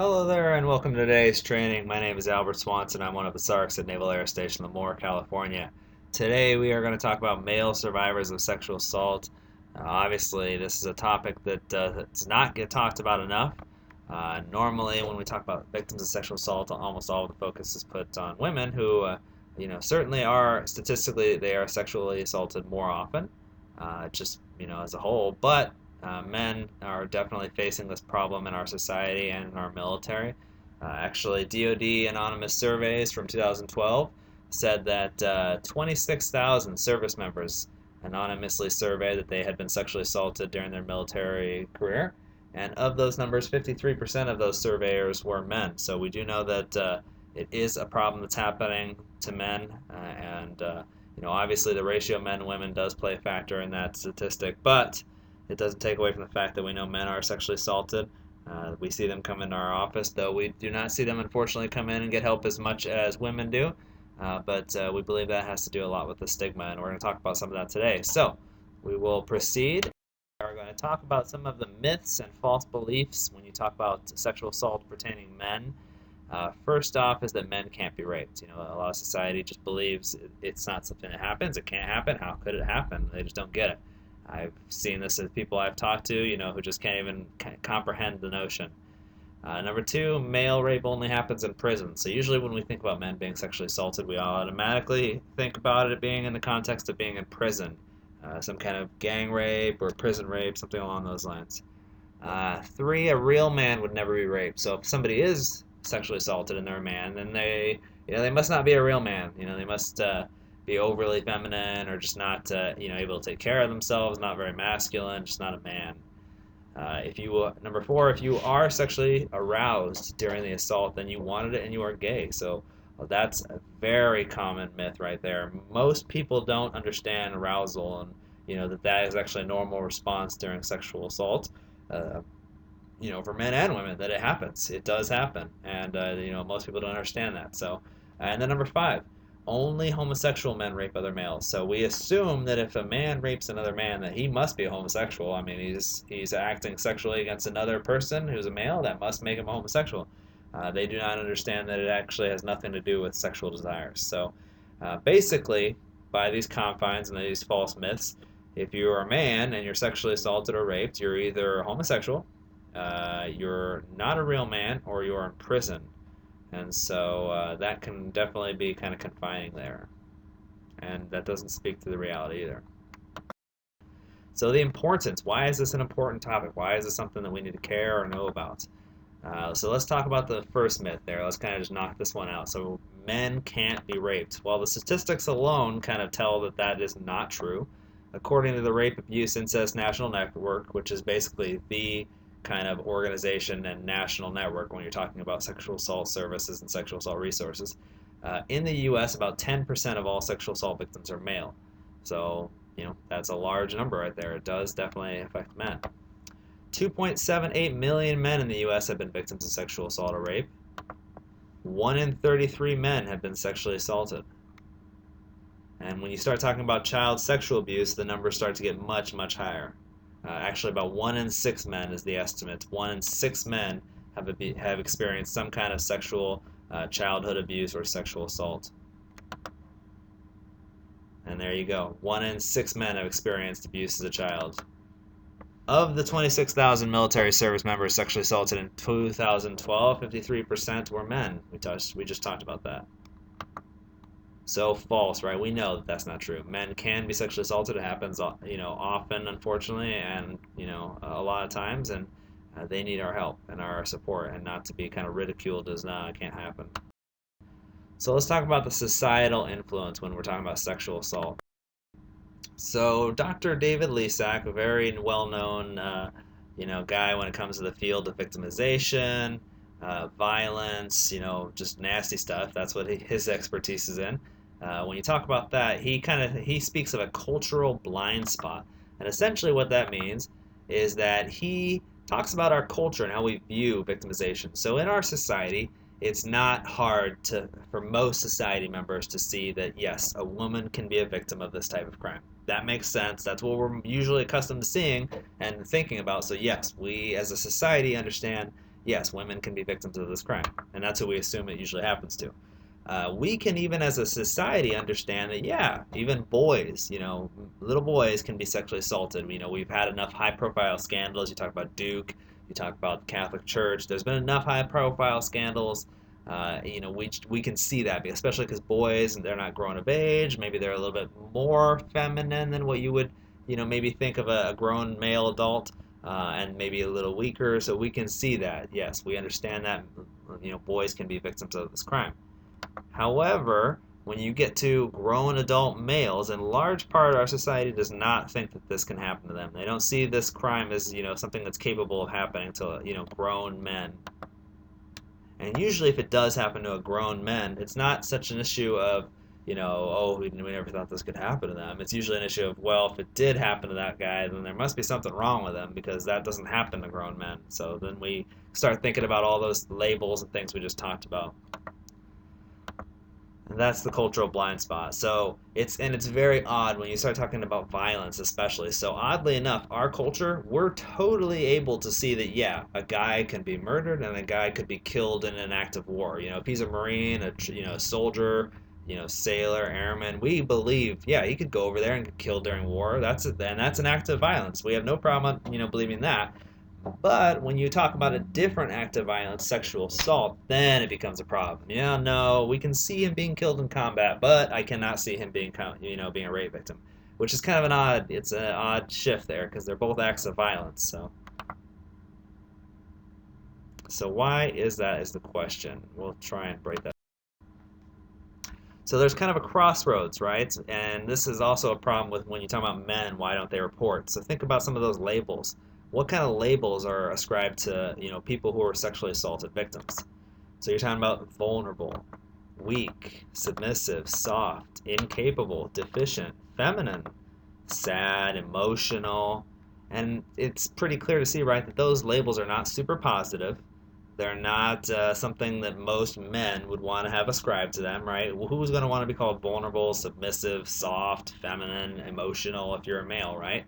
Hello there and welcome to today's training. My name is Albert Swanson. I'm one of the SARCs at Naval Air Station Lemoore, California. Today we are going to talk about male survivors of sexual assault. Obviously, this is a topic that does not get talked about enough. Normally, when we talk about victims of sexual assault, almost all of the focus is put on women who, certainly are statistically they are sexually assaulted more often, as a whole. But men are definitely facing this problem in our society and in our military. Actually, DoD anonymous surveys from 2012 said that 26,000 service members anonymously surveyed that they had been sexually assaulted during their military career. And of those numbers, 53% of those surveyors were men. So we do know that it is a problem that's happening to men. Obviously the ratio of men and women does play a factor in that statistic. But it doesn't take away from the fact that we know men are sexually assaulted. We see them come into our office, though we do not see them, unfortunately, come in and get help as much as women do. But we believe that has to do a lot with the stigma, and we're going to talk about some of that today. So we will proceed. We're going to talk about some of the myths and false beliefs when you talk about sexual assault pertaining to men. First off is that men can't be raped. A lot of society just believes it's not something that happens. It can't happen. How could it happen? They just don't get it. I've seen this with people I've talked to, who just can't even comprehend the notion. Number two, male rape only happens in prison. So usually when we think about men being sexually assaulted, we automatically think about it being in the context of being in prison. Some kind of gang rape or prison rape, something along those lines. Three, a real man would never be raped. So if somebody is sexually assaulted and they're a man, then they must not be a real man. They must be overly feminine or just not able to take care of themselves, not very masculine, just not a man. Number four, if you are sexually aroused during the assault, then you wanted it and you are gay. So that's a very common myth right there. Most people don't understand arousal and that is actually a normal response during sexual assault. Uh, for men and women, that it happens. It does happen, and most people don't understand that. So, and then number five, only homosexual men rape other males. So we assume that if a man rapes another man, that he must be a homosexual. I mean, he's acting sexually against another person who's a male. That must make him a homosexual. They do not understand that it actually has nothing to do with sexual desires. So, basically, by these confines and these false myths, if you're a man and you're sexually assaulted or raped, you're either homosexual, you're not a real man, or you're in prison. And so that can definitely be kind of confining there. And that doesn't speak to the reality either. So the importance, why is this an important topic? Why is this something that we need to care or know about? So let's talk about the first myth there. Let's kind of just knock this one out. So men can't be raped. Well, the statistics alone kind of tell that that is not true. According to the Rape, Abuse, Incest National Network, which is basically the kind of organization and national network when you're talking about sexual assault services and sexual assault resources. In the U.S., about 10% of all sexual assault victims are male. So, that's a large number right there. It does definitely affect men. 2.78 million men in the U.S. have been victims of sexual assault or rape. 1 in 33 men have been sexually assaulted. And when you start talking about child sexual abuse, the numbers start to get much, much higher. Actually, about 1 in 6 men is the estimate. 1 in 6 men have experienced some kind of sexual childhood abuse or sexual assault. And there you go. 1 in 6 men have experienced abuse as a child. Of the 26,000 military service members sexually assaulted in 2012, 53% were men. We just talked about that. So false, right? We know that that's not true. Men can be sexually assaulted. It happens, often, unfortunately, and a lot of times, and they need our help and our support, and not to be kind of ridiculed as it can't happen. So let's talk about the societal influence when we're talking about sexual assault. So Dr. David Lisak, a very well-known, guy when it comes to the field of victimization, violence, just nasty stuff. That's what his expertise is in. When you talk about that, he speaks of a cultural blind spot, and essentially what that means is that he talks about our culture and how we view victimization. So in our society, it's not hard for most society members to see that yes, a woman can be a victim of this type of crime. That makes sense. That's what we're usually accustomed to seeing and thinking about. So yes, we as a society understand yes, women can be victims of this crime, and that's who we assume it usually happens to. We can even as a society understand that, yeah, even boys, little boys can be sexually assaulted. We've had enough high profile scandals. You talk about Duke, you talk about the Catholic Church. There's been enough high profile scandals. We can see that, especially because boys, they're not growing of age. Maybe they're a little bit more feminine than what you would, maybe think of a grown male adult, and maybe a little weaker. So we can see that. Yes, we understand that, boys can be victims of this crime. However, when you get to grown adult males, in large part our society does not think that this can happen to them. They don't see this crime as, something that's capable of happening to, grown men. And usually if it does happen to a grown man, it's not such an issue of, oh, we never thought this could happen to them. It's usually an issue of, well, if it did happen to that guy, then there must be something wrong with him because that doesn't happen to grown men. So then we start thinking about all those labels and things we just talked about. And that's the cultural blind spot. So it's very odd when you start talking about violence, especially. So oddly enough, our culture, we're totally able to see that, yeah, a guy can be murdered and a guy could be killed in an act of war. If he's a Marine, a soldier, sailor, airman, we believe, yeah, he could go over there and get killed during war. That's an act of violence. We have no problem, believing that. But when you talk about a different act of violence, sexual assault, then it becomes a problem. No, we can see him being killed in combat, but I cannot see him being a rape victim, which is kind of it's an odd shift there because they're both acts of violence. So why is that is the question. We'll try and break that. So there's kind of a crossroads, right? And this is also a problem with when you talk about men, why don't they report? So think about some of those labels. What kind of labels are ascribed to, people who are sexually assaulted victims? So you're talking about vulnerable, weak, submissive, soft, incapable, deficient, feminine, sad, emotional, and it's pretty clear to see, right, that those labels are not super positive. They're not something that most men would want to have ascribed to them, right? Who's going to want to be called vulnerable, submissive, soft, feminine, emotional if you're a male, right?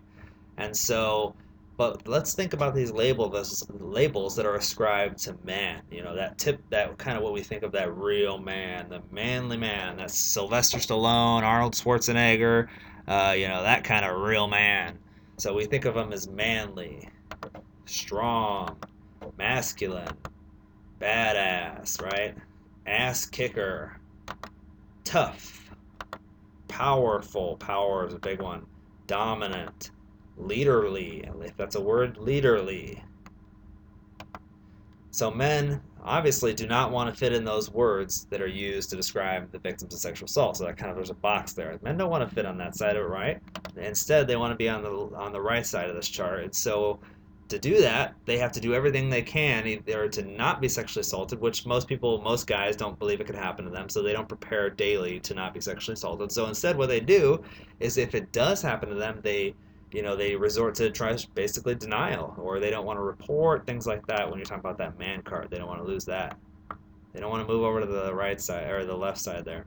And so, but let's think about these labels that are ascribed to man. That kind of what we think of that real man, the manly man. That's Sylvester Stallone, Arnold Schwarzenegger, that kind of real man. So we think of him as manly, strong, masculine, badass, right? Ass kicker, tough, powerful. Power is a big one. Dominant, leaderly, if that's a word, leaderly. So men obviously do not want to fit in those words that are used to describe the victims of sexual assault. So that kind of there's a box there. Men don't want to fit on that side of it, right? Instead, they want to be on the right side of this chart. And so to do that, they have to do everything they can either to not be sexually assaulted, which most guys don't believe it could happen to them, so they don't prepare daily to not be sexually assaulted. So instead, what they do is if it does happen to them, they resort to basically denial, or they don't want to report, things like that. When you're talking about that man card, they don't want to lose that. They don't want to move over to the right side or the left side there.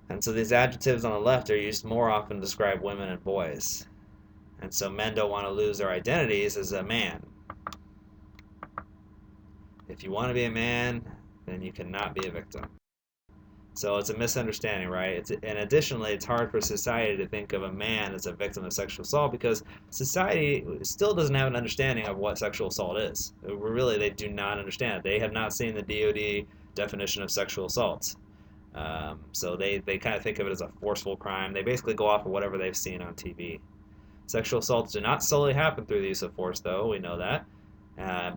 And so these adjectives on the left are used more often to describe women and boys. And so men don't want to lose their identities as a man. If you want to be a man, then you cannot be a victim. So it's a misunderstanding, right? And additionally, it's hard for society to think of a man as a victim of sexual assault because society still doesn't have an understanding of what sexual assault is. Really, they do not understand. They have not seen the DoD definition of sexual assault. So they kind of think of it as a forceful crime. They basically go off of whatever they've seen on TV. Sexual assaults do not solely happen through the use of force, though. We know that.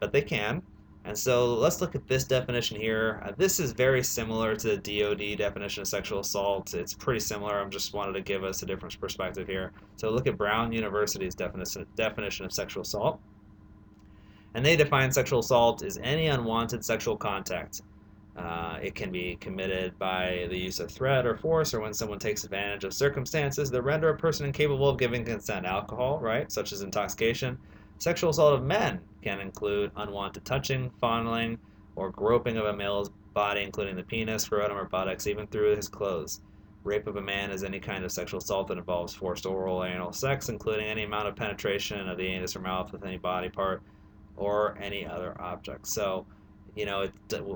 But they can. And so let's look at this definition here. This is very similar to the DoD definition of sexual assault. It's pretty similar. I just wanted to give us a different perspective here. So look at Brown University's definition of sexual assault. And they define sexual assault as any unwanted sexual contact. It can be committed by the use of threat or force, or when someone takes advantage of circumstances that render a person incapable of giving consent. Alcohol, right, such as intoxication. Sexual assault of men can include unwanted touching, fondling, or groping of a male's body, including the penis, scrotum, or buttocks, even through his clothes. Rape of a man is any kind of sexual assault that involves forced oral or anal sex, including any amount of penetration of the anus or mouth with any body part, or any other object. So,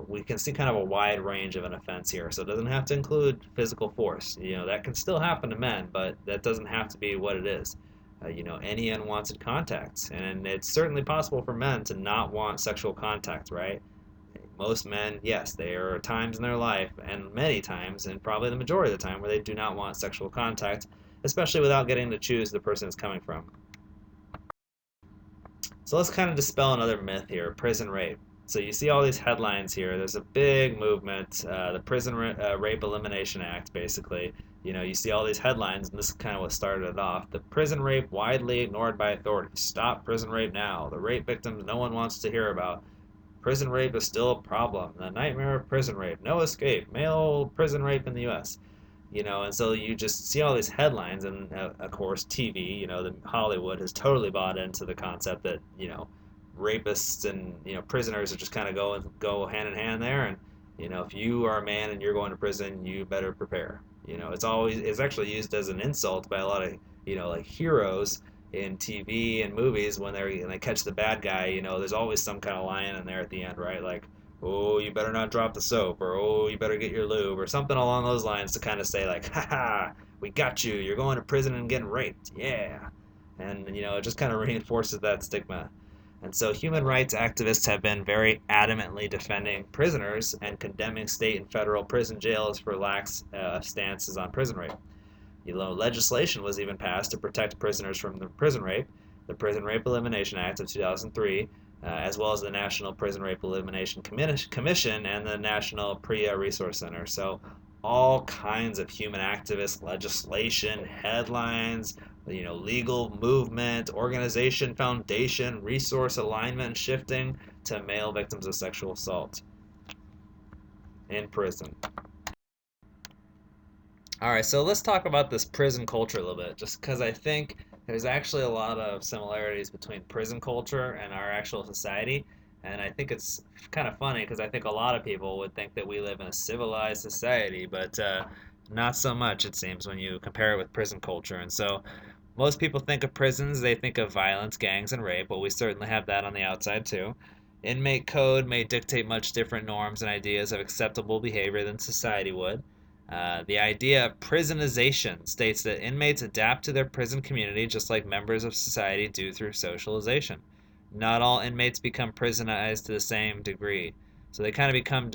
we can see kind of a wide range of an offense here. So it doesn't have to include physical force. That can still happen to men, but that doesn't have to be what it is. Any unwanted contact. And it's certainly possible for men to not want sexual contact, right? Most men, yes, there are times in their life, and many times, and probably the majority of the time, where they do not want sexual contact, especially without getting to choose the person it's coming from. So let's kind of dispel another myth here, prison rape. So you see all these headlines here. There's a big movement, the Prison Rape Elimination Act, basically. You see all these headlines, and this is kind of what started it off. The prison rape widely ignored by authorities. Stop prison rape now. The rape victims no one wants to hear about. Prison rape is still a problem. The nightmare of prison rape. No escape. Male prison rape in the U.S. And so you just see all these headlines, and of course TV, the Hollywood has totally bought into the concept that rapists and prisoners are just kind of go hand in hand there, and if you are a man and you're going to prison, you better prepare. It's actually used as an insult by a lot of like heroes in TV and movies when they catch the bad guy. There's always some kind of line in there at the end, right? Like, oh, you better not drop the soap, or oh, you better get your lube, or something along those lines to kind of say like, ha, we got you. You're going to prison and getting raped. Yeah. And it just kind of reinforces that stigma. And so human rights activists have been very adamantly defending prisoners and condemning state and federal prison jails for lax stances on prison rape. Legislation was even passed to protect prisoners from the prison rape, the Prison Rape Elimination Act of 2003, as well as the National Prison Rape Elimination Commission and the National PREA Resource Center. So all kinds of human activist legislation, headlines, legal movement, organization, foundation, resource alignment shifting to male victims of sexual assault in prison. All right, so let's talk about this prison culture a little bit, just because I think there's actually a lot of similarities between prison culture and our actual society. And I think it's kind of funny because I think a lot of people would think that we live in a civilized society, but not so much, it seems, when you compare it with prison culture. And so most people think of prisons, they think of violence, gangs, and rape, but we certainly have that on the outside too. Inmate code may dictate much different norms and ideas of acceptable behavior than society would. The idea of prisonization states that inmates adapt to their prison community just like members of society do through socialization. Not all inmates become prisonized to the same degree. So they kind of become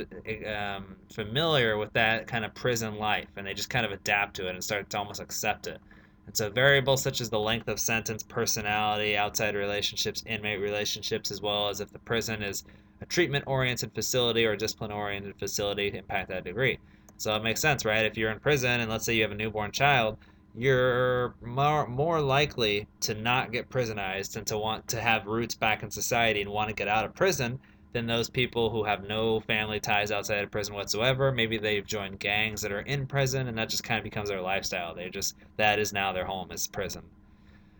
familiar with that kind of prison life, and they just kind of adapt to it and start to almost accept it. And so variables such as the length of sentence, personality, outside relationships, inmate relationships, as well as if the prison is a treatment-oriented facility or a discipline-oriented facility impact that degree. So it makes sense, right? If you're in prison and let's say you have a newborn child, you're more likely to not get prisonized and to want to have roots back in society and want to get out of prison than those people who have no family ties outside of prison whatsoever. Maybe they've joined gangs that are in prison and that just kind of becomes their lifestyle. That is now their home, is prison.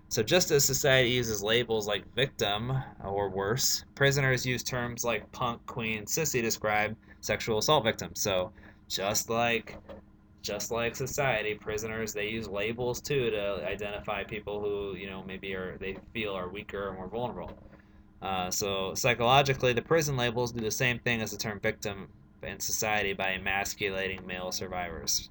So just as society uses labels like victim or worse, prisoners use terms like punk, queen, sissy to describe sexual assault victims. So just like society, prisoners, they use labels too to identify people who maybe they feel are weaker or more vulnerable. So psychologically, the prison labels do the same thing as the term victim in society by emasculating male survivors.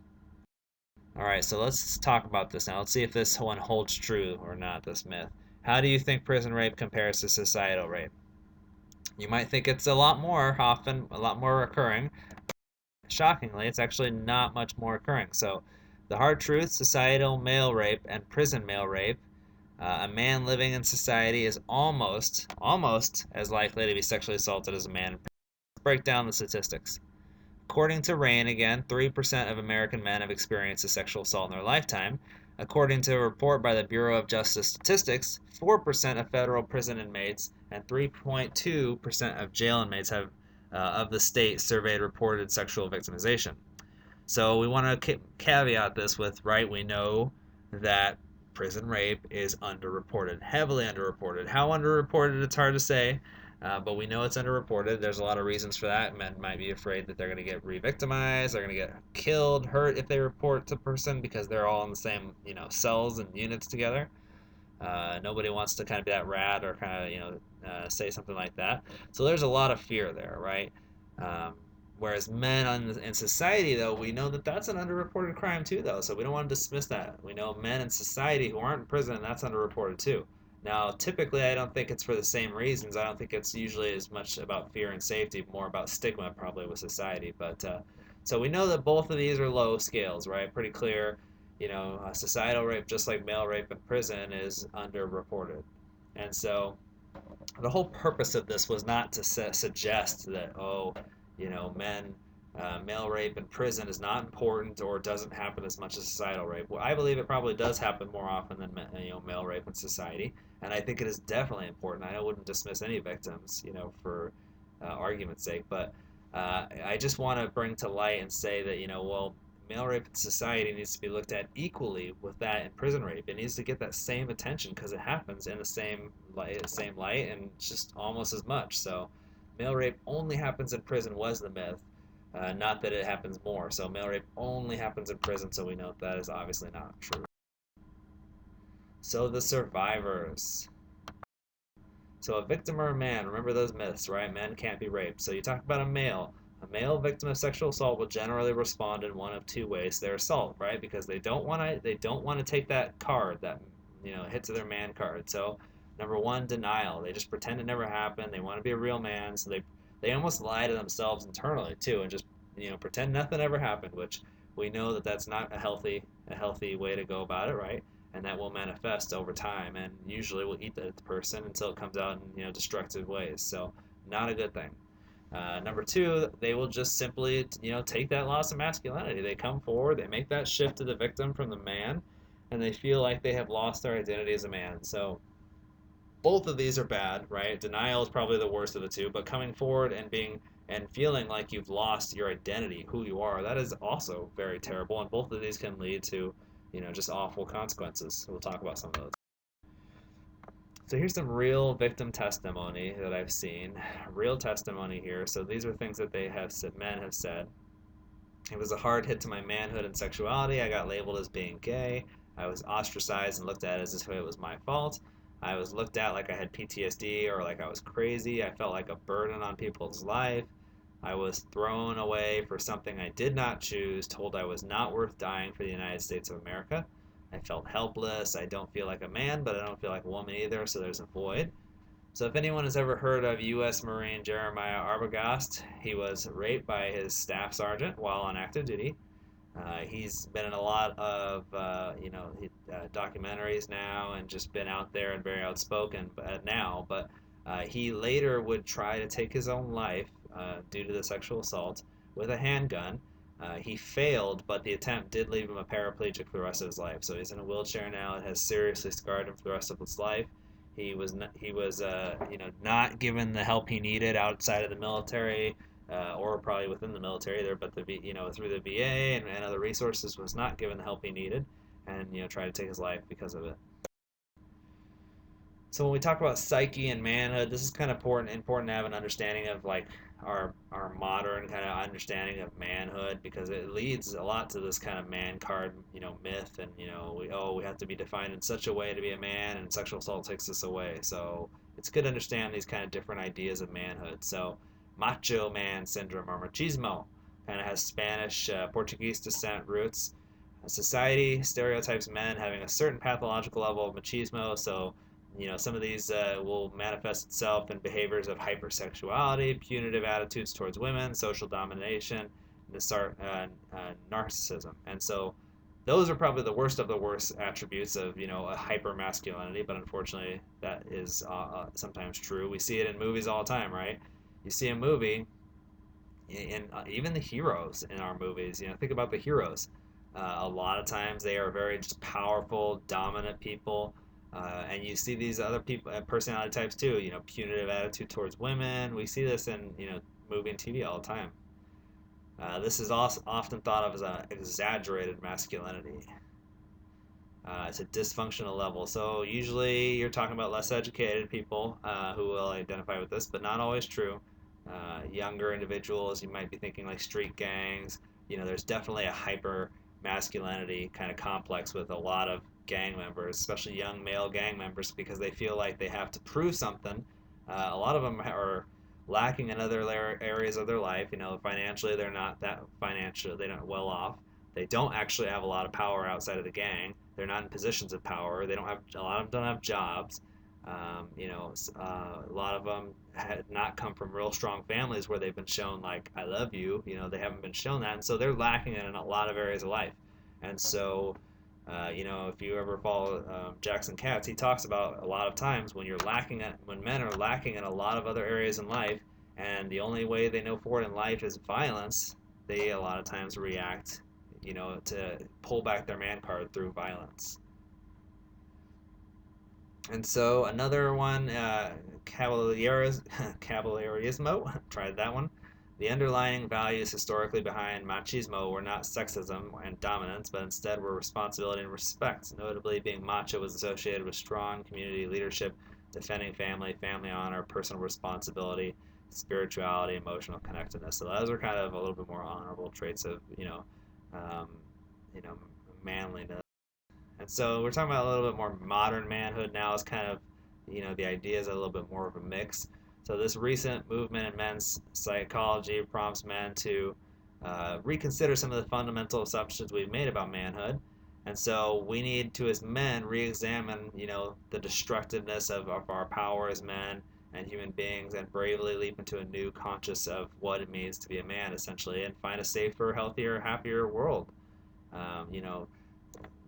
All right, so let's talk about this now. Let's see if this one holds true or not, this myth. How do you think prison rape compares to societal rape? You might think it's a lot more recurring. Shockingly, it's actually not much more occurring. So the hard truth, societal male rape and prison male rape, a man living in society is almost as likely to be sexually assaulted as a man. Let's break down the statistics. According to RAINN, again, 3% of American men have experienced a sexual assault in their lifetime. According to a report by the Bureau of Justice Statistics, 4% of federal prison inmates and 3.2% of jail inmates have of the state surveyed reported sexual victimization. So we want to caveat this with, right, we know that prison rape is underreported, heavily underreported. How underreported, it's hard to say, but we know it's underreported. There's a lot of reasons for that. Men might be afraid that they're going to get re-victimized, they're going to get killed, hurt if they report to person because they're all in the same, cells and units together. Nobody wants to kind of be that rat or kind of, say something like that. So there's a lot of fear there, right? Um, Whereas men in society, though, we know that that's an underreported crime too, though. So we don't want to dismiss that. We know men in society who aren't in prison, that's underreported too. Now, typically, I don't think it's for the same reasons. I don't think it's usually as much about fear and safety, more about stigma, probably with society. But so we know that both of these are low scales, right? Pretty clear. Societal rape, just like male rape in prison, is underreported. And so the whole purpose of this was not to suggest that, men, male rape in prison is not important or doesn't happen as much as societal rape. Well, I believe it probably does happen more often than male rape in society, and I think it is definitely important. I wouldn't dismiss any victims, for argument's sake, but I just want to bring to light and say that, well, male rape in society needs to be looked at equally with that in prison rape. It needs to get that same attention because it happens in the same light, and just almost as much. So, male rape only happens in prison was the myth, not that it happens more. So, male rape only happens in prison, so we know that is obviously not true. So, the survivors. So, a victim or a man, remember those myths, right? Men can't be raped. So, you talk about a male. A male victim of sexual assault will generally respond in one of two ways to their assault, right? Because they don't want to take that card, that hit to their man card. So number one, denial. They just pretend it never happened. They want to be a real man, so they almost lie to themselves internally too, and just pretend nothing ever happened. Which we know that that's not a healthy way to go about it, right? And that will manifest over time, and usually will eat the person until it comes out in destructive ways. So not a good thing. Number two, they will just simply, take that loss of masculinity. They come forward, they make that shift to the victim from the man, and they feel like they have lost their identity as a man. So both of these are bad, right? Denial is probably the worst of the two, but coming forward and feeling like you've lost your identity, who you are, that is also very terrible. And both of these can lead to, just awful consequences. We'll talk about some of those. So here's some real victim testimony that I've seen. Real testimony here. So these are things that men have said. It was a hard hit to my manhood and sexuality. I got labeled as being gay. I was ostracized and looked at as if it was my fault. I was looked at like I had PTSD or like I was crazy. I felt like a burden on people's life. I was thrown away for something I did not choose, told I was not worth dying for the United States of America. I felt helpless. I don't feel like a man, but I don't feel like a woman either, so there's a void. So if anyone has ever heard of U.S. Marine Jeremiah Arbogast, he was raped by his staff sergeant while on active duty. He's been in a lot of documentaries now and just been out there and very outspoken now. But he later would try to take his own life due to the sexual assault with a handgun. He failed, but the attempt did leave him a paraplegic for the rest of his life. So he's in a wheelchair now. It has seriously scarred him for the rest of his life. He was not given the help he needed outside of the military, or probably within the military there, but through the VA and other resources, was not given the help he needed, and tried to take his life because of it. So when we talk about psyche and manhood, this is kind of important to have an understanding of like our modern kind of understanding of manhood, because it leads a lot to this kind of man card myth, and we have to be defined in such a way to be a man, and sexual assault takes this away. So it's good to understand these kind of different ideas of manhood. So macho man syndrome, or machismo, kind of has Spanish, Portuguese descent roots. Society stereotypes men having a certain pathological level of machismo. So some of these will manifest itself in behaviors of hypersexuality, punitive attitudes towards women, social domination, narcissism. And so those are probably the worst of the worst attributes of a hyper masculinity. But unfortunately, that is sometimes true. We see it in movies all the time, right? You see a movie, and even the heroes in our movies. Think about the heroes. A lot of times they are very just powerful, dominant people. And you see these other people, personality types too. Punitive attitude towards women. We see this in movie and TV all the time. This is also often thought of as an exaggerated masculinity. It's a dysfunctional level. So usually you're talking about less educated people who will identify with this, but not always true. Younger individuals, you might be thinking like street gangs. There's definitely a hyper masculinity kind of complex with a lot of gang members, especially young male gang members, because they feel like they have to prove something A lot of them are lacking in other areas of their life. Financially, they're not they're not well off. They don't actually have a lot of power outside of the gang. They're not in positions of power. They don't have A lot of them don't have jobs. A lot of them had not come from real strong families where they've been shown like I love you. They haven't been shown that, and so they're lacking in a lot of areas of life. And so, if you ever follow Jackson Katz, he talks about a lot of times when men are lacking in a lot of other areas in life, and the only way they know forward in life is violence. They a lot of times react, to pull back their man card through violence. And so another one, cavalierismo, tried that one. The underlying values historically behind machismo were not sexism and dominance, but instead were responsibility and respect. Notably, being macho was associated with strong community leadership, defending family honor, personal responsibility, spirituality, emotional connectedness. So those are kind of a little bit more honorable traits of, um, you know, manliness. And so we're talking about a little bit more modern manhood now. Is kind of, the idea is a little bit more of a mix. So this recent movement in men's psychology prompts men to reconsider some of the fundamental assumptions we've made about manhood. And so we need to, as men, re-examine, the destructiveness of our power as men and human beings, and bravely leap into a new conscious of what it means to be a man, essentially, and find a safer, healthier, happier world. You know,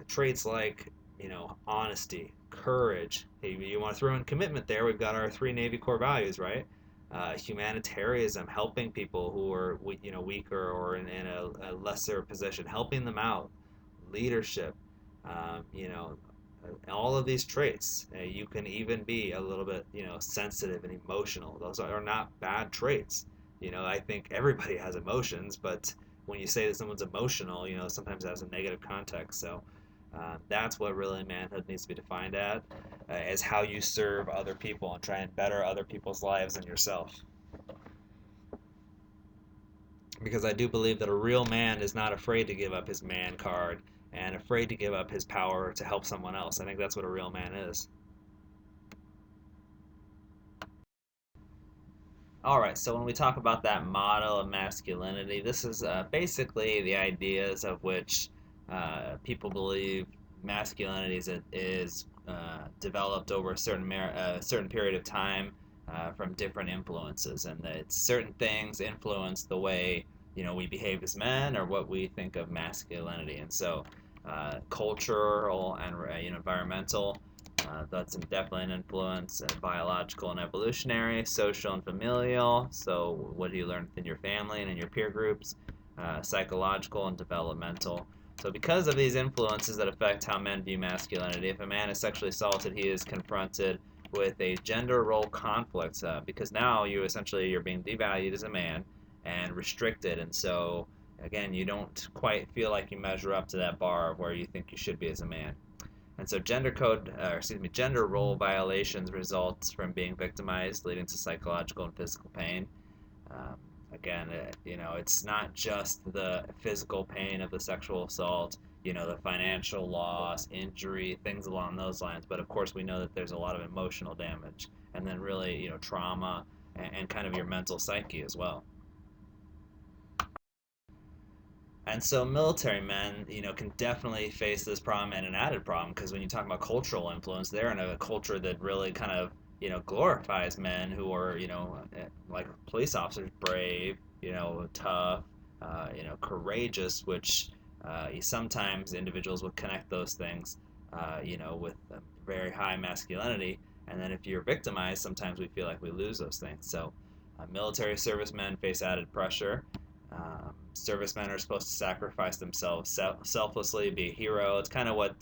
traits like honesty, courage. Hey, you want to throw in commitment there? We've got our three Navy core values, right? Humanitarianism, helping people who are weaker or in a lesser position, helping them out. Leadership, um, you know, all of these traits. You can even be a little bit sensitive and emotional. Those are not bad traits. I think everybody has emotions, but when you say that someone's emotional, sometimes it has a negative context. So that's what really manhood needs to be defined as how you serve other people and try and better other people's lives and yourself. Because I do believe that a real man is not afraid to give up his man card and afraid to give up his power to help someone else. I think that's what a real man is. All right, so when we talk about that model of masculinity, this is basically the ideas of which people believe masculinity is developed over a certain period of time from different influences, and that certain things influence the way we behave as men or what we think of masculinity. And so, cultural and environmental. That's definitely an influence. Biological and evolutionary, social and familial. So, what do you learn within your family and in your peer groups? Psychological and developmental. So, because of these influences that affect how men view masculinity, if a man is sexually assaulted, he is confronted with a gender role conflict because now you're being devalued as a man and restricted, and so again, you don't quite feel like you measure up to that bar of where you think you should be as a man. And so gender role violations results from being victimized, leading to psychological and physical pain. Um, Again, it's not just the physical pain of the sexual assault, the financial loss, injury, things along those lines. But of course, we know that there's a lot of emotional damage, and then really, trauma and kind of your mental psyche as well. And so military men, can definitely face this problem and an added problem because when you talk about cultural influence, they're in a culture that really kind of, glorifies men who are, like police officers, brave, tough, courageous, which sometimes individuals would connect those things, with very high masculinity. And then if you're victimized, sometimes we feel like we lose those things. So military servicemen face added pressure. Servicemen are supposed to sacrifice themselves selflessly, be a hero. It's kind of what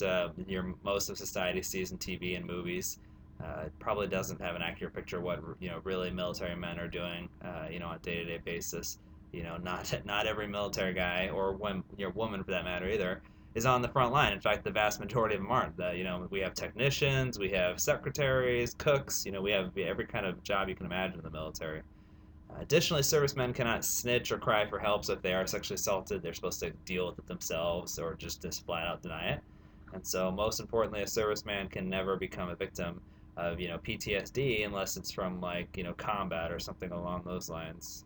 most of society sees in TV and movies. It probably doesn't have an accurate picture of what really military men are doing, on a day-to-day basis. Not every military guy or woman for that matter either is on the front line. In fact, the vast majority of them aren't. We have technicians, we have secretaries, cooks. We have every kind of job you can imagine in the military. Additionally, servicemen cannot snitch or cry for help, so if they are sexually assaulted, they're supposed to deal with it themselves or just flat out deny it. And so, most importantly, a serviceman can never become a victim PTSD unless it's from like combat or something along those lines.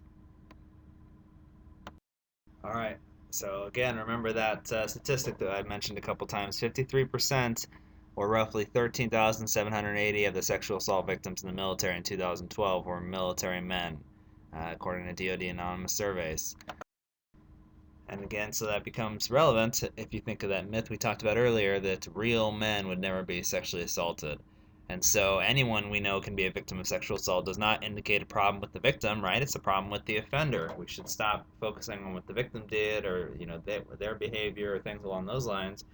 All right. So again, remember that statistic that I mentioned a couple times: 53%, or roughly 13,780 of the sexual assault victims in the military in 2012 were military men, according to DoD anonymous surveys. And again, so that becomes relevant if you think of that myth we talked about earlier that real men would never be sexually assaulted. And so anyone we know can be a victim of sexual assault does not indicate a problem with the victim, right? It's a problem with the offender. We should stop focusing on what the victim did or their behavior or things along those lines,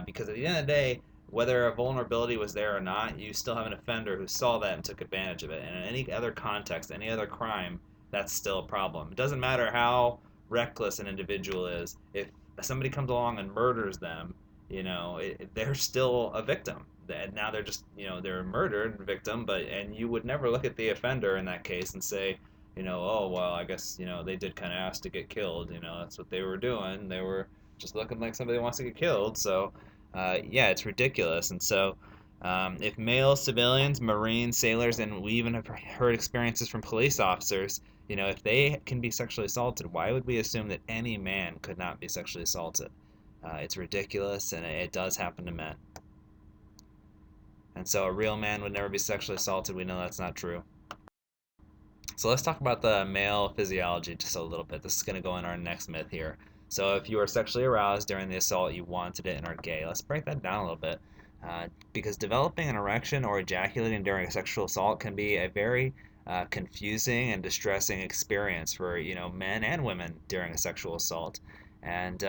because at the end of the day, whether a vulnerability was there or not, you still have an offender who saw that and took advantage of it. And in any other context, any other crime, that's still a problem. It doesn't matter how reckless an individual is. If somebody comes along and murders them, they're still a victim. And now they're just, they're a murdered victim, and you would never look at the offender in that case and say, oh, well, I guess, they did kind of ask to get killed. That's what they were doing. They were just looking like somebody wants to get killed. So, yeah, it's ridiculous. And so, if male civilians, Marines, sailors, and we even have heard experiences from police officers, if they can be sexually assaulted, why would we assume that any man could not be sexually assaulted? It's ridiculous, and it does happen to men. And so a real man would never be sexually assaulted. We know that's not true. So let's talk about the male physiology just a little bit. This is going to go in our next myth here. So if you were sexually aroused during the assault, you wanted it and are gay. Let's break that down a little bit. Because developing an erection or ejaculating during a sexual assault can be a very confusing and distressing experience for men and women during a sexual assault. And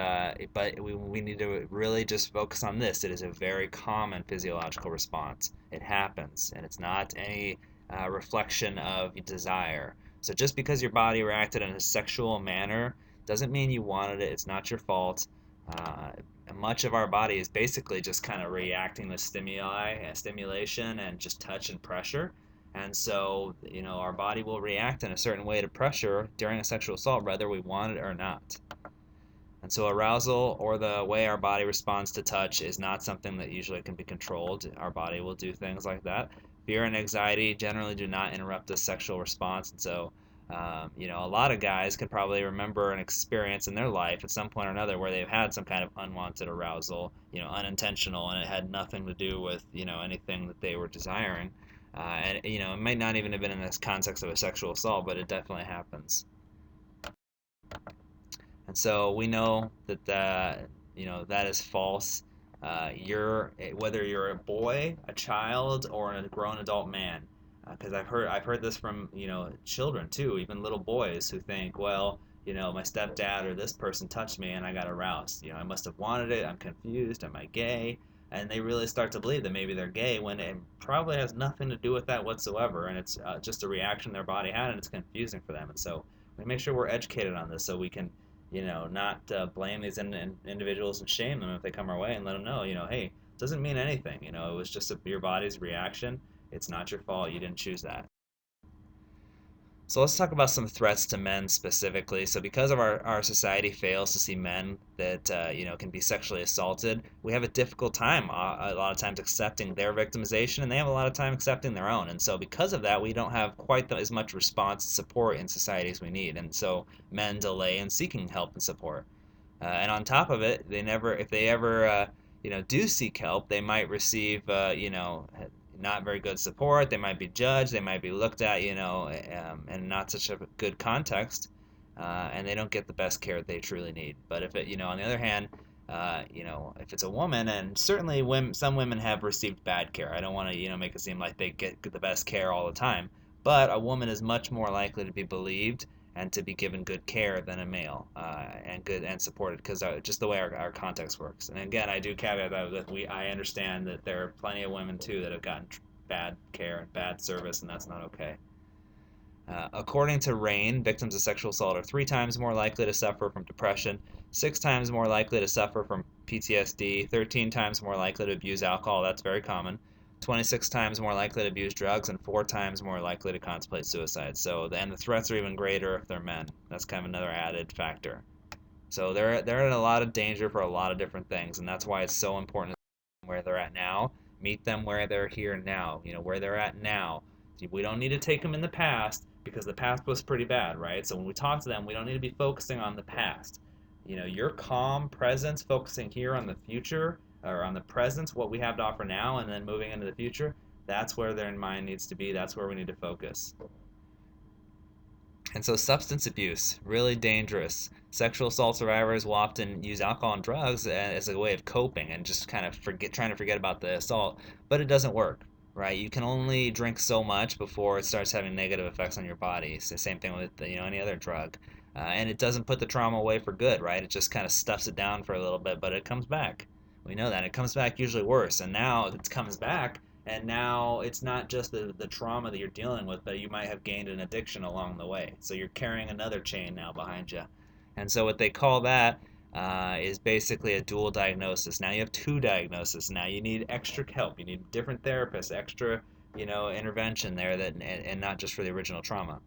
but we need to really just focus on this. It is a very common physiological response. It happens, and it's not any reflection of desire. So just because your body reacted in a sexual manner doesn't mean you wanted it. It's not your fault. Much of our body is basically just kind of reacting to stimuli, stimulation, and just touch and pressure. And so, our body will react in a certain way to pressure during a sexual assault, whether we want it or not. And so arousal, or the way our body responds to touch, is not something that usually can be controlled. Our body will do things like that. Fear and anxiety generally do not interrupt the sexual response. And so, a lot of guys could probably remember an experience in their life at some point or another where they've had some kind of unwanted arousal, unintentional, and it had nothing to do with, anything that they were desiring. And, it might not even have been in this context of a sexual assault, but it definitely happens. And so we know that that is false. Whether you're a boy, a child, or a grown adult man, because I've heard this from children too, even little boys who think, well, my stepdad or this person touched me and I got aroused. I must have wanted it. I'm confused. Am I gay? And they really start to believe that maybe they're gay when it probably has nothing to do with that whatsoever, and it's just a reaction their body had, and it's confusing for them. And so we make sure we're educated on this so we can not blame these individuals and shame them if they come our way, and let them know, hey, it doesn't mean anything. It was just your body's reaction. It's not your fault. You didn't choose that. So let's talk about some threats to men specifically. So because of our society fails to see men that can be sexually assaulted, we have a difficult time a lot of times accepting their victimization, and they have a lot of time accepting their own. And so because of that, we don't have quite as much response and support in society as we need. And so men delay in seeking help and support. And on top of it, if they ever do seek help, they might receive not very good support. They might be judged. They might be looked at, in not such a good context, and they don't get the best care they truly need. But if it, on the other hand, if it's a woman, and certainly some women have received bad care. I don't want to, make it seem like they get the best care all the time. But a woman is much more likely to be believed and to be given good care than a male, and supported, because just the way our context works. And again, I do caveat that I understand that there are plenty of women too that have gotten bad care and bad service, and that's not okay. According to RAINN, victims of sexual assault are 3 times more likely to suffer from depression, 6 times more likely to suffer from PTSD, 13 times more likely to abuse alcohol, that's very common, 26 times more likely to abuse drugs, and 4 times more likely to contemplate suicide. And the threats are even greater if they're men. That's kind of another added factor. So they're in a lot of danger for a lot of different things, and that's why it's so important where they're at now, Meet them where they're here now, where they're at now. We don't need to take them in the past because the past was pretty bad, right? So when we talk to them, we don't need to be focusing on the past. Your calm presence, focusing here on the future or on the presence, what we have to offer now, and then moving into the future, that's where their mind needs to be. That's where we need to focus. And so substance abuse, really dangerous. Sexual assault survivors will often use alcohol and drugs as a way of coping and just kind of trying to forget about the assault, but it doesn't work, right? You can only drink so much before it starts having negative effects on your body. It's the same thing with any other drug. And it doesn't put the trauma away for good, right? It just kind of stuffs it down for a little bit, but it comes back. We know that. It comes back usually worse. And now it comes back, and now it's not just the trauma that you're dealing with, but you might have gained an addiction along the way. So you're carrying another chain now behind you. And so what they call that is basically a dual diagnosis. Now you have two diagnoses. Now you need extra help. You need different therapists, extra intervention there, and not just for the original trauma.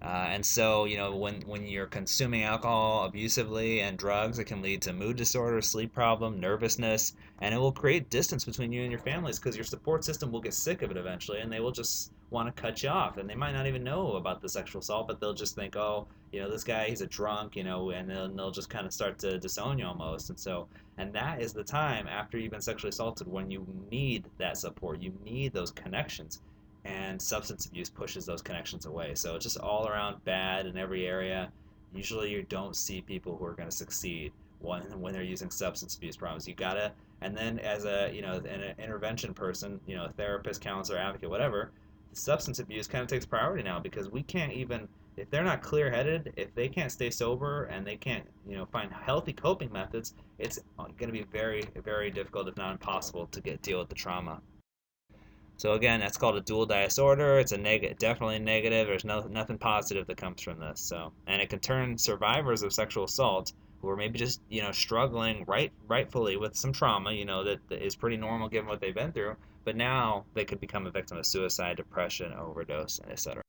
And so, when you're consuming alcohol abusively and drugs, it can lead to mood disorder, sleep problem, nervousness, and it will create distance between you and your families because your support system will get sick of it eventually, and they will just want to cut you off. And they might not even know about the sexual assault, but they'll just think, oh, this guy, he's a drunk, and they'll just kind of start to disown you almost. And that is the time after you've been sexually assaulted when you need that support. You need those connections. And substance abuse pushes those connections away. So it's just all around bad in every area. Usually you don't see people who are going to succeed when they're using substance abuse problems. You gotta, and then as an intervention person, a therapist, counselor, advocate, whatever, substance abuse kind of takes priority now because we can't even, if they're not clear-headed, if they can't stay sober and they can't, find healthy coping methods, it's going to be very, very difficult, if not impossible, to deal with the trauma. So again, that's called a dual disorder. It's definitely negative. There's nothing positive that comes from this. And it can turn survivors of sexual assault who are maybe just struggling rightfully with some trauma, that is pretty normal given what they've been through. But now they could become a victim of suicide, depression, overdose, etc.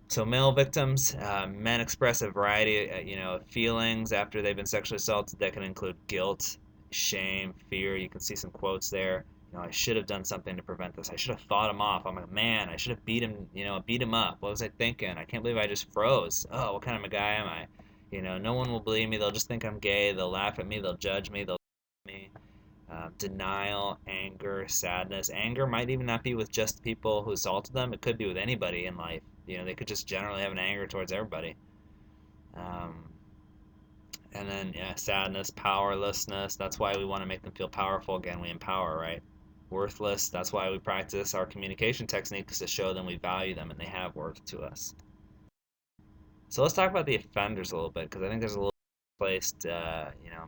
So male victims, men express a variety, of feelings after they've been sexually assaulted that can include guilt, shame, fear. You can see some quotes there. I should have done something to prevent this. I should have fought him off. I'm a man. I should have beat him up. What was I thinking? I can't believe I just froze. Oh, what kind of a guy am I? No one will believe me. They'll just think I'm gay. They'll laugh at me. They'll judge me. They'll me. Denial, anger, sadness. Anger might even not be with just people who assaulted them. It could be with anybody in life. They could just generally have an anger towards everybody. And then, sadness, powerlessness. That's why we want to make them feel powerful again. We empower, right? Worthless. That's why we practice our communication techniques to show them we value them and they have worth to us. So let's talk about the offenders a little bit because I think there's a little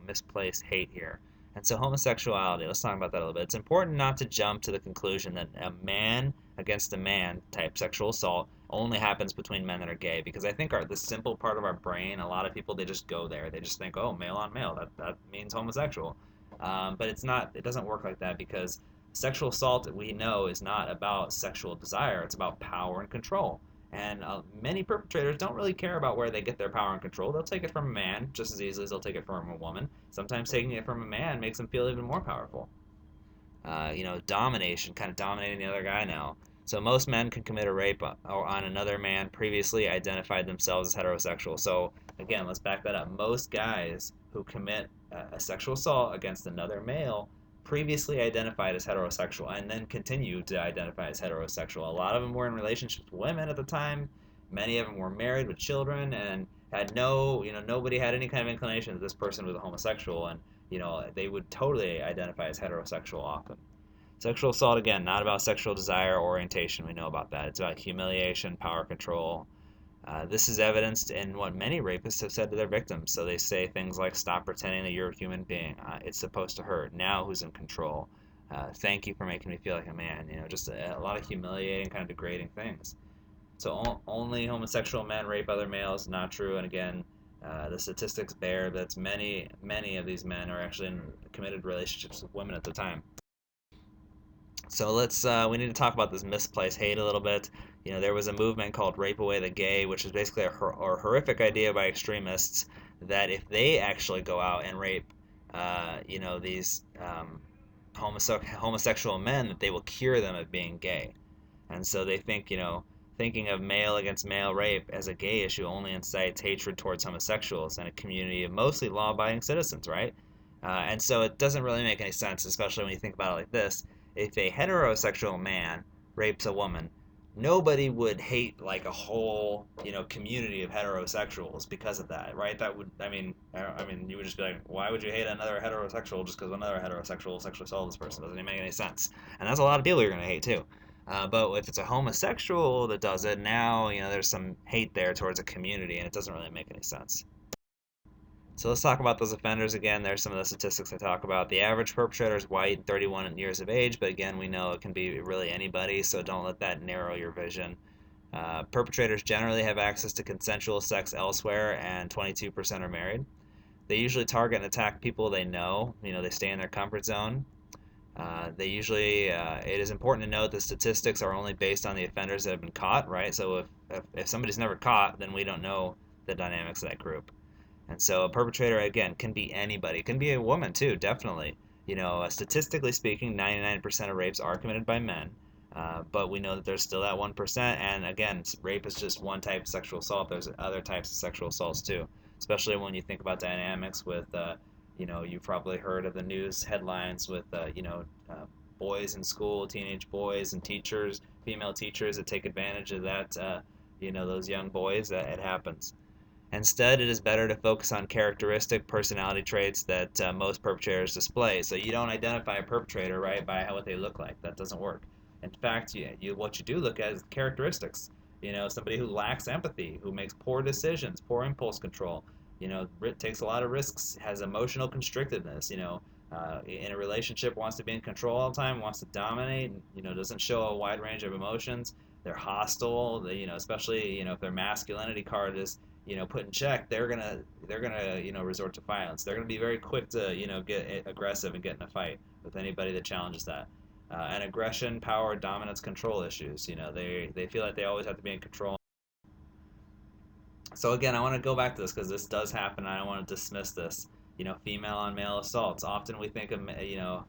misplaced hate here. And so homosexuality, let's talk about that a little bit. It's important not to jump to the conclusion that a man against a man type sexual assault only happens between men that are gay because I think the simple part of our brain, a lot of people, they just go there. They just think, oh, male on male, that means homosexual. But it's not. It doesn't work like that because sexual assault, we know, is not about sexual desire. It's about power and control. And many perpetrators don't really care about where they get their power and control. They'll take it from a man just as easily as they'll take it from a woman. Sometimes taking it from a man makes them feel even more powerful. Domination, kind of dominating the other guy now. So most men can commit a rape on another man previously identified themselves as heterosexual. So again, let's back that up. Most guys who commit a sexual assault against another male previously identified as heterosexual and then continue to identify as heterosexual. A lot of them were in relationships with women at the time. Many of them were married with children and had nobody had any kind of inclination that this person was a homosexual, and they would totally identify as heterosexual often. Sexual assault, again, not about sexual desire or orientation. We know about that. It's about humiliation, power control. This is evidenced in what many rapists have said to their victims. So they say things like, stop pretending that you're a human being. It's supposed to hurt. Now who's in control? Thank you for making me feel like a man. Just a lot of humiliating, kind of degrading things. So only homosexual men rape other males, not true. And again, the statistics bear that many of these men are actually in committed relationships with women at the time. So we need to talk about this misplaced hate a little bit. There was a movement called Rape Away the Gay, which is basically a horrific idea by extremists that if they actually go out and rape, these homosexual men that they will cure them of being gay. And so they think, thinking of male against male rape as a gay issue only incites hatred towards homosexuals and a community of mostly law-abiding citizens, right? And so it doesn't really make any sense, especially when you think about it like this. If a heterosexual man rapes a woman, nobody would hate like a whole, community of heterosexuals because of that, right? That would, you would just be like, why would you hate another heterosexual just because another heterosexual sexually assaulted this person? Doesn't even make any sense. And that's a lot of people you're going to hate too. But if it's a homosexual that does it, now, there's some hate there towards a community, and it doesn't really make any sense. So let's talk about those offenders again. There's some of the statistics I talk about. The average perpetrator is white and 31 years of age, but again, we know it can be really anybody, so don't let that narrow your vision. Perpetrators generally have access to consensual sex elsewhere, and 22% are married. They usually target and attack people they know. They stay in their comfort zone. It is important to note that statistics are only based on the offenders that have been caught, right? So if somebody's never caught, then we don't know the dynamics of that group. And so a perpetrator, again, can be anybody. It can be a woman, too, definitely. Statistically speaking, 99% of rapes are committed by men. But we know that there's still that 1%. And again, rape is just one type of sexual assault. There's other types of sexual assaults, too. Especially when you think about dynamics with, you've probably heard of the news headlines with, boys in school, teenage boys and teachers, female teachers that take advantage of that, those young boys. It happens. Instead, it is better to focus on characteristic personality traits that most perpetrators display. So you don't identify a perpetrator, right, by what they look like. That doesn't work. In fact, what you do look at is characteristics. Somebody who lacks empathy, who makes poor decisions, poor impulse control, takes a lot of risks, has emotional constrictedness, in a relationship wants to be in control all the time, wants to dominate, doesn't show a wide range of emotions. They're hostile, especially, if their masculinity card is, put in check, they're gonna resort to violence. They're gonna be very quick to get aggressive and get in a fight with anybody that challenges that. And aggression, power, dominance, control issues. They feel like they always have to be in control. So again, I want to go back to this because this does happen. I don't want to dismiss this. Female on male assaults. Often we think of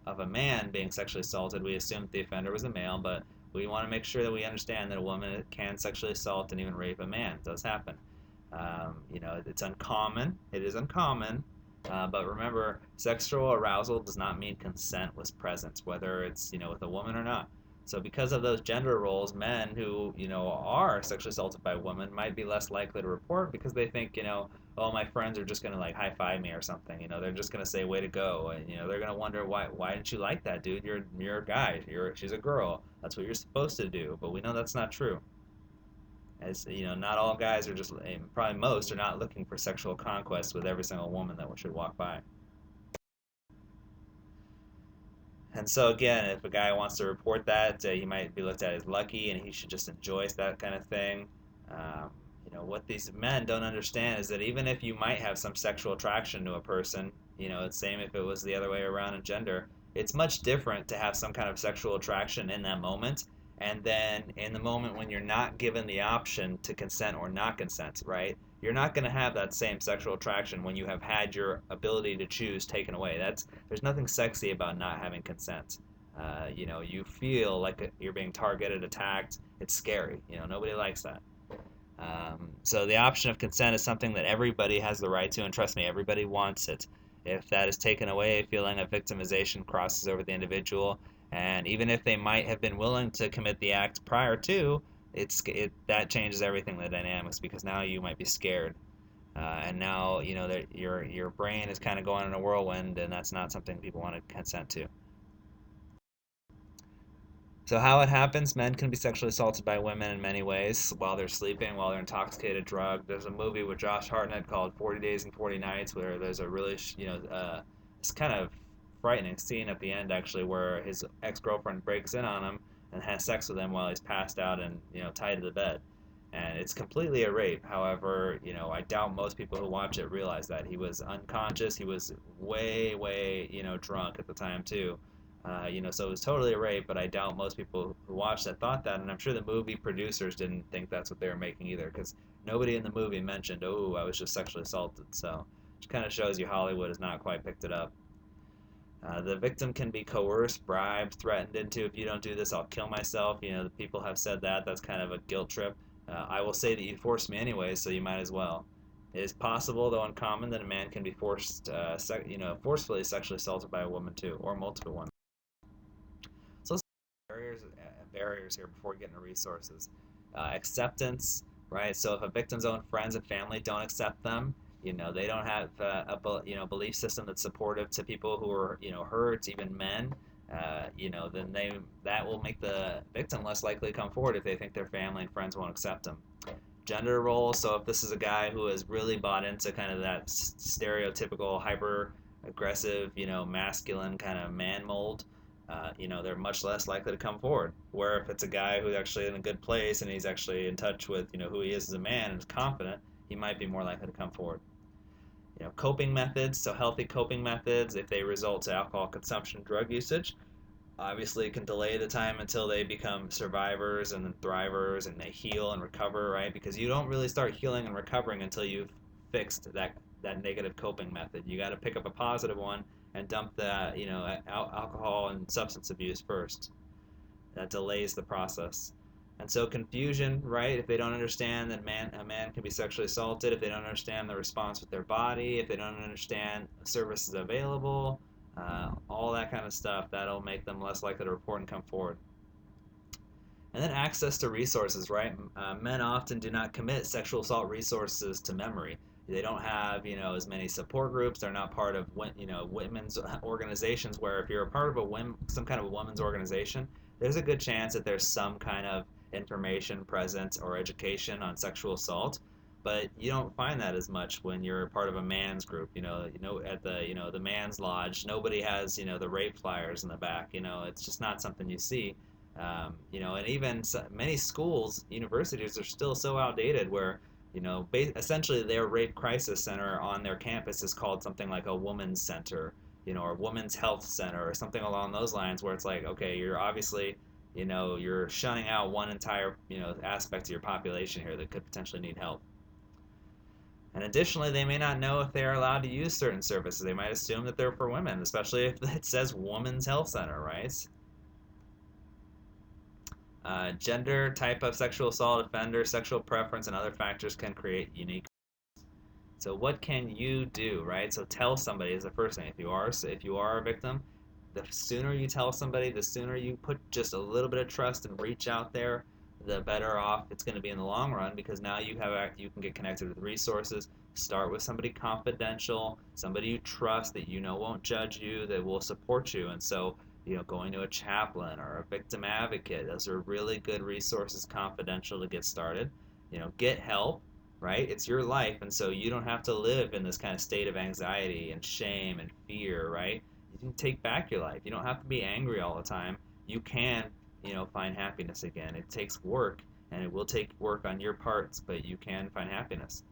of a man being sexually assaulted. We assume that the offender was a male, but we want to make sure that we understand that a woman can sexually assault and even rape a man. It does happen. It's uncommon. It is uncommon. But remember, sexual arousal does not mean consent was present, whether it's with a woman or not. So because of those gender roles, men who are sexually assaulted by women might be less likely to report because they think oh, my friends are just gonna like high five me or something. They're just gonna say way to go, and they're gonna wonder why didn't you like that, dude? You're a guy. She's a girl. That's what you're supposed to do. But we know that's not true. As not all guys are just, probably most are not looking for sexual conquest with every single woman that should walk by. And so again, if a guy wants to report that, he might be looked at as lucky, and he should just enjoy that kind of thing. Um, what these men don't understand is that even if you might have some sexual attraction to a person, it's same if it was the other way around in gender. It's much different to have some kind of sexual attraction in that moment, and then in the moment when you're not given the option to consent or not consent, right? You're not going to have that same sexual attraction when you have had your ability to choose taken away. There's nothing sexy about not having consent. You feel like you're being targeted, attacked. It's scary. Nobody likes that. So the option of consent is something that everybody has the right to, and trust me, everybody wants it. If that is taken away, a feeling of victimization crosses over the individual, and even if they might have been willing to commit the act prior to, that changes everything, the dynamics, because now you might be scared, and now that your brain is kind of going in a whirlwind, and that's not something people want to consent to. So how it happens, men can be sexually assaulted by women in many ways, while they're sleeping, while they're intoxicated, drugged. There's a movie with Josh Hartnett called 40 Days and 40 Nights where there's a really, it's kind of frightening scene at the end, actually, where his ex-girlfriend breaks in on him and has sex with him while he's passed out and, tied to the bed. And it's completely a rape. However, I doubt most people who watch it realize that. He was unconscious. He was way, way, drunk at the time, too. So it was totally a rape, but I doubt most people who watched that thought that, and I'm sure the movie producers didn't think that's what they were making either, because nobody in the movie mentioned, oh, I was just sexually assaulted, so it kind of shows you Hollywood has not quite picked it up. The victim can be coerced, bribed, threatened into, if you don't do this, I'll kill myself. The people have said that. That's kind of a guilt trip. I will say that you forced me anyway, so you might as well. It is possible, though uncommon, that a man can be forcefully sexually assaulted by a woman too, or multiple women. So let's barriers here before we get into resources. Acceptance, right? So if a victim's own friends and family don't accept them, they don't have belief system that's supportive to people who are hurt, even men. Then that will make the victim less likely to come forward if they think their family and friends won't accept them. Gender roles. So if this is a guy who has really bought into kind of that stereotypical hyper aggressive, masculine kind of man mold, they're much less likely to come forward. Where if it's a guy who's actually in a good place and he's actually in touch with, who he is as a man and is confident, he might be more likely to come forward. Coping methods. So healthy coping methods, if they result to alcohol consumption and drug usage, obviously can delay the time until they become survivors and then thrivers and they heal and recover, right? Because you don't really start healing and recovering until you've fixed that negative coping method. You got to pick up a positive one and dump the alcohol and substance abuse first. That delays the process. And so confusion, right? If they don't understand that a man can be sexually assaulted, if they don't understand the response with their body, if they don't understand services available, all that kind of stuff, that'll make them less likely to report and come forward. And then access to resources, right? Men often do not commit sexual assault resources to memory. They don't have, as many support groups. They're not part of, women's organizations. Where if you're a part of some kind of a women's organization, there's a good chance that there's some kind of information, presence, or education on sexual assault. But you don't find that as much when you're part of a man's group. At the man's lodge, nobody has, the rape flyers in the back. It's just not something you see. And even many schools, universities are still so outdated where, essentially their rape crisis center on their campus is called something like a woman's center, or women's health center or something along those lines, where it's like, okay, you're obviously, you're shunning out one entire, aspect of your population here that could potentially need help. And additionally, they may not know if they are allowed to use certain services. They might assume that they're for women, especially if it says women's health center, right? Gender, type of sexual assault offender, sexual preference, and other factors can create unique. So what can you do, right? So tell somebody is the first thing. If you are a victim, the sooner you tell somebody, the sooner you put just a little bit of trust and reach out there, the better off it's going to be in the long run, because now you can get connected with resources. Start with somebody confidential, somebody you trust that won't judge you, that will support you. And so going to a chaplain or a victim advocate, those are really good resources, confidential, to get started. Get help, right? It's your life, and so you don't have to live in this kind of state of anxiety and shame and fear, right? You can take back your life. You don't have to be angry all the time. You can, find happiness again. It takes work, and it will take work on your parts, but you can find happiness.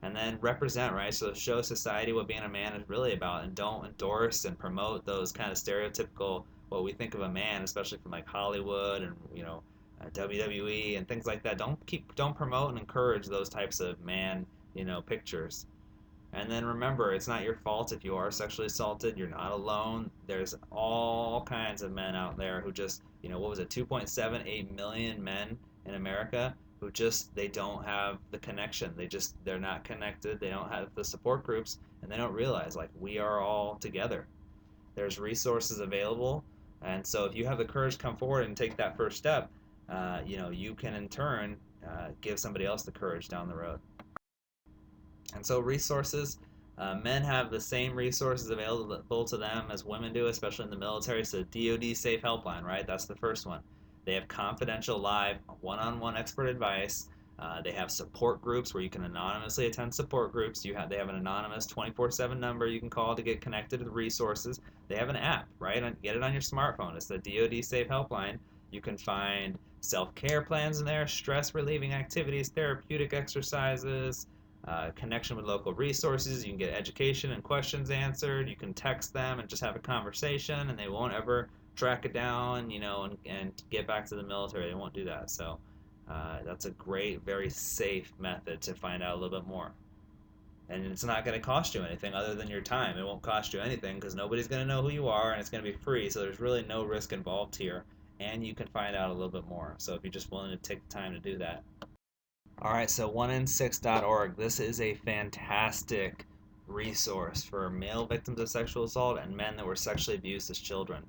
And then represent, right? So show society what being a man is really about, and don't endorse and promote those kind of stereotypical, what we think of a man, especially from like Hollywood and WWE and things like that. Don't promote and encourage those types of man, pictures. And then remember, it's not your fault if you are sexually assaulted. You're not alone. There's all kinds of men out there who just, what was it, 2.78 million men in America who they don't have the connection. They're not connected. They don't have the support groups, and they don't realize, like, we are all together. There's resources available, and so if you have the courage to come forward and take that first step, you can in turn give somebody else the courage down the road. And so resources, men have the same resources available to them as women do, especially in the military. So DoD Safe Helpline, right? That's the first one. They have confidential, live, one-on-one expert advice. They have support groups where you can anonymously attend support groups. They have an anonymous 24/7 number you can call to get connected to the resources. They have an app, right? Get it on your smartphone. It's the DoD Safe Helpline. You can find self-care plans in there, stress-relieving activities, therapeutic exercises, connection with local resources. You can get education and questions answered. You can text them and just have a conversation, and they won't ever track it down, and get back to the military. They won't do that. So that's a great, very safe method to find out a little bit more. And it's not going to cost you anything other than your time. It won't cost you anything because nobody's going to know who you are, and it's going to be free. So there's really no risk involved here, and you can find out a little bit more. So if you're just willing to take the time to do that. All right, so 1in6.org. This is a fantastic resource for male victims of sexual assault and men that were sexually abused as children.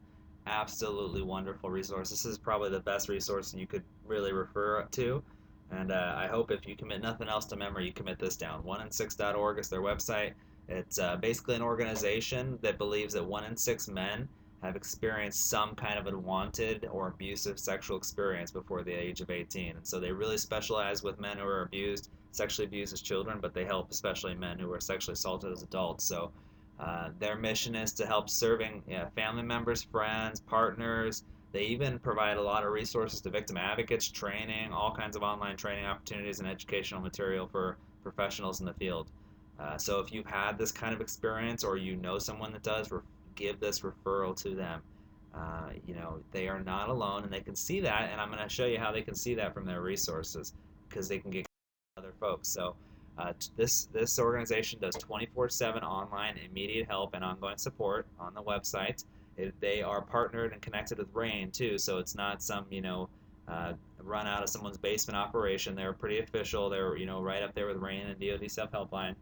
Absolutely wonderful resource. This is probably the best resource you could really refer to. And I hope if you commit nothing else to memory, you commit this down. 1in6.org is their website. It's basically an organization that believes that 1 in 6 men have experienced some kind of unwanted or abusive sexual experience before the age of 18. And so they really specialize with men who are abused, sexually abused as children, but they help especially men who are sexually assaulted as adults. So their mission is to help serving family members, friends, partners. They even provide a lot of resources to victim advocates, training, all kinds of online training opportunities, and educational material for professionals in the field. So if you've had this kind of experience or you know someone that does, give this referral to them. They are not alone, and they can see that, and I'm going to show you how they can see that from their resources because they can get other folks. So this organization does 24/7 online immediate help and ongoing support on the website. They are partnered and connected with RAIN too, so it's not some run out of someone's basement operation. They're pretty official. They're right up there with RAIN and DoD Self Helpline.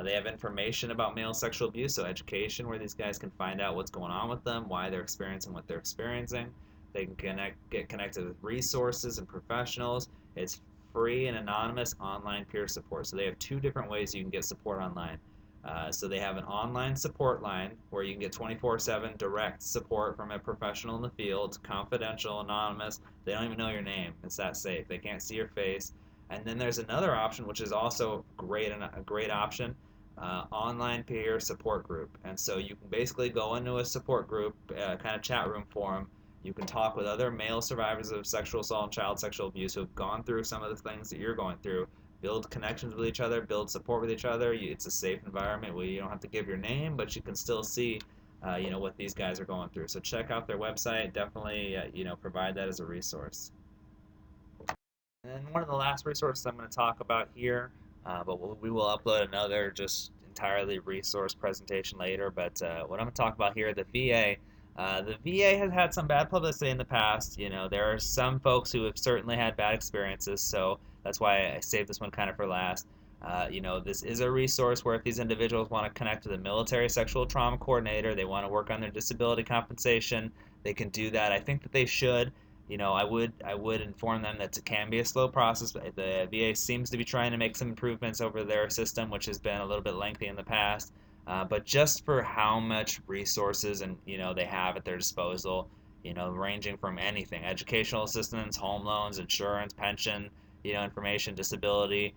They have information about male sexual abuse, so education where these guys can find out what's going on with them, why they're experiencing what they're experiencing. They can get connected with resources and professionals. It's free and anonymous online peer support. So they have 2 different ways you can get support online. So they have an online support line where you can get 24/7 direct support from a professional in the field, confidential, anonymous. They don't even know your name. It's that safe. They can't see your face. And then there's another option, which is also great and a great option, online peer support group. And so you can basically go into a support group, kind of chat room forum. You can talk with other male survivors of sexual assault and child sexual abuse who have gone through some of the things that you're going through. Build connections with each other, build support with each other. It's a safe environment where you don't have to give your name, but you can still see, what these guys are going through. So check out their website. Definitely, provide that as a resource. And then one of the last resources I'm going to talk about here, but we will upload another just entirely resource presentation later. But what I'm going to talk about here, the VA. The VA has had some bad publicity in the past. There are some folks who have certainly had bad experiences, so that's why I saved this one kind of for last. This is a resource where if these individuals want to connect with a military sexual trauma coordinator, they want to work on their disability compensation, they can do that. I think that they should. I would inform them that it can be a slow process. But the VA seems to be trying to make some improvements over their system, which has been a little bit lengthy in the past. But just for how much resources and they have at their disposal, ranging from anything, educational assistance, home loans, insurance, pension, information, disability,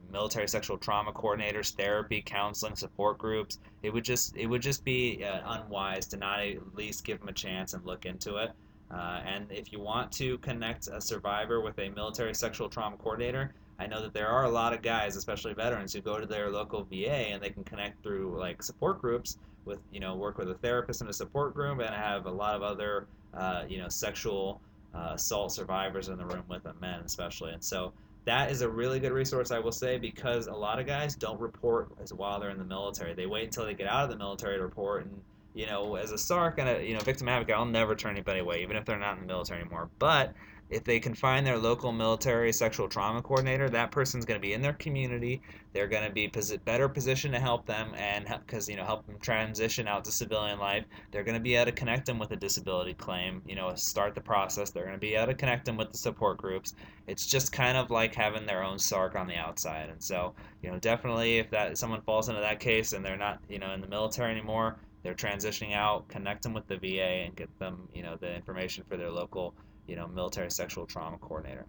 military sexual trauma coordinators, therapy, counseling, support groups. It would just be unwise to not at least give them a chance and look into it. And if you want to connect a survivor with a military sexual trauma coordinator, I know that there are a lot of guys, especially veterans, who go to their local VA and they can connect through like support groups with, work with a therapist in a support group and have a lot of other, sexual assault survivors in the room with them, men especially. And so that is a really good resource, I will say, because a lot of guys don't report as while they're in the military. They wait until they get out of the military to report. And as a SARC and a victim advocate, I'll never turn anybody away, even if they're not in the military anymore. But if they can find their local military sexual trauma coordinator, that person's going to be in their community. They're going to be better positioned to help them and because help them transition out to civilian life. They're going to be able to connect them with a disability claim. Start the process. They're going to be able to connect them with the support groups. It's just kind of like having their own SARC on the outside. And so definitely if someone falls into that case and they're not in the military anymore, they're transitioning out, connect them with the VA and get them the information for their local military sexual trauma coordinator.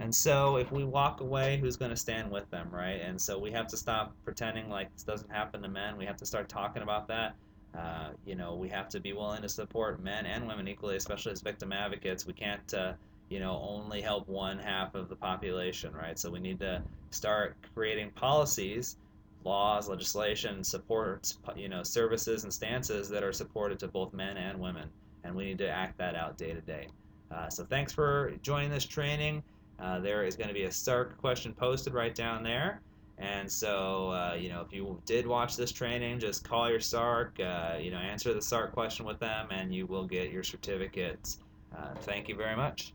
And so if we walk away, who's going to stand with them, right? And so we have to stop pretending like this doesn't happen to men. We have to start talking about that. We have to be willing to support men and women equally, especially as victim advocates. We can't, only help one half of the population, right? So we need to start creating policies, laws, legislation, support, services and stances that are supported to both men and women. and we need to act that out day to day. So thanks for joining this training. There is going to be a SARC question posted right down there. And so, if you did watch this training, just call your SARC, answer the SARC question with them, and you will get your certificates. Thank you very much.